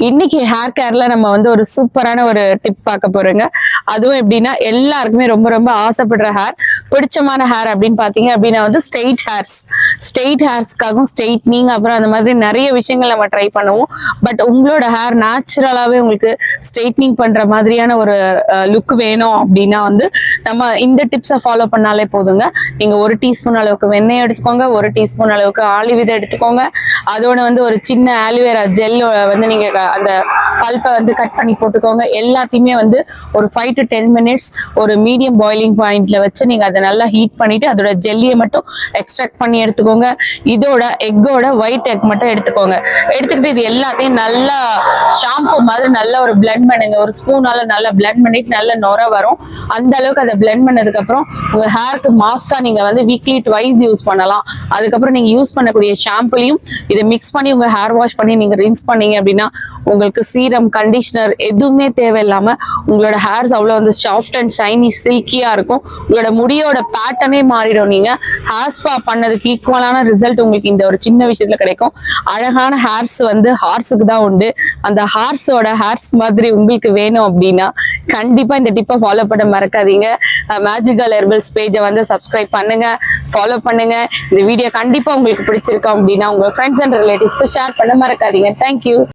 இன்னைக்கு ஹேர் கேர்ல நம்ம வந்து ஒரு சூப்பரான ஒரு டிப் பார்க்க போறோங்க. அதுவும் எப்படின்னா எல்லாருக்குமே ரொம்ப ரொம்ப ஆசைப்படுற ஹேர், பிடிச்சமான ஹேர் அப்படின்னு பாத்தீங்க அப்படின்னா வந்து ஸ்ட்ரெயிட் ஹேர்ஸ்க்காகவும் ஸ்ட்ரெயிட்னிங் அப்புறம் அந்த மாதிரி நிறைய விஷயங்கள் நம்ம ட்ரை பண்ணுவோம். பட் உங்களோட ஹேர் நேச்சுரலாவே உங்களுக்கு ஸ்ட்ரெயிட்னிங் பண்ற மாதிரியான ஒரு லுக் வேணும் அப்படின்னா வந்து நம்ம இந்த டிப்ஸை ஃபாலோ பண்ணாலே போதுங்க. நீங்க 1 டீஸ்பூன் அளவுக்கு வெண்ணெய் எடுத்துக்கோங்க, 1 டீஸ்பூன் அளவுக்கு ஆளி விதை எடுத்துக்கோங்க, அதோட வந்து ஒரு சின்ன ஆலிவேரா ஜெல் வந்து நீங்க அந்த பல்பை வந்து கட் பண்ணி போட்டுக்கோங்க. எல்லாத்தையுமே வந்து ஒரு 5 to 10 minutes ஒரு மீடியம் பாயிலிங் பாயிண்ட்ல வச்சு நீங்க அதை நல்லா ஹீட் பண்ணிட்டு அதோட ஜெல்லியை மட்டும் எக்ஸ்ட்ராக்ட் பண்ணி எடுத்துக்கோங்க. இதோட எக்கோட ஒயிட் எக் மட்டும் எடுத்துக்கோங்க. எடுத்துக்கிட்டு இது எல்லாத்தையும் நல்லா ஷாம்பு மாதிரி நல்லா ஒரு பிளெண்ட் பண்ணுங்க. ஒரு ஸ்பூனால நல்லா பிளெண்ட் பண்ணிட்டு நல்ல நுர வரும். அந்த அளவுக்கு அதை பிளெண்ட் பண்ணதுக்கு அப்புறம் உங்க ஹேருக்கு மாஸ்கா நீங்க வந்து வீக்லி ட்வைஸ் யூஸ் பண்ணலாம். அதுக்கப்புறம் நீங்க யூஸ் பண்ணக்கூடிய ஷாம்புலையும் இதை மிக்ஸ் பண்ணி உங்க ஹேர் வாஷ் பண்ணி நீங்க ரின்ஸ் பண்ணீங்க அப்படின்னா உங்களுக்கு சீரம் கண்டிஷனர் எதுவுமே தேவையில்லாம உங்களோட ஹேர்ஸ் அவ்வளவு வந்து சாஃப்ட் அண்ட் ஷைனி சில்கியா இருக்கும். உங்களோட முடியோட பேட்டர்னே மாறிடும். நீங்க ஹேர் ஸ்பா பண்ணதுக்கு ஈக்குவலான ரிசல்ட் உங்களுக்கு இந்த ஒரு சின்ன விஷயத்துல கிடைக்கும். அழகான ஹேர்ஸ் வந்து ஹார்ஸுக்கு தான் உண்டு. அந்த ஹேர்ஸ் மாதிரி உங்களுக்கு வேணும் அப்படின்னா கண்டிப்பா இந்த டிப்பை ஃபாலோ பண்ண மறக்காதீங்க. மேஜிக்கல் ஹெர்பல்ஸ் பேஜை வந்து சப்ஸ்கிரைப் பண்ணுங்க, ஃபாலோ பண்ணுங்க. இந்த வீடியோ கண்டிப்பா உங்களுக்கு பிடிச்சிருக்கோம் அப்படின்னா உங்க ஃப்ரெண்ட்ஸ் அண்ட் ரிலேட்டிவ்ஸ்க்கு ஷேர் பண்ண மறக்காதீங்க. தேங்க்யூ.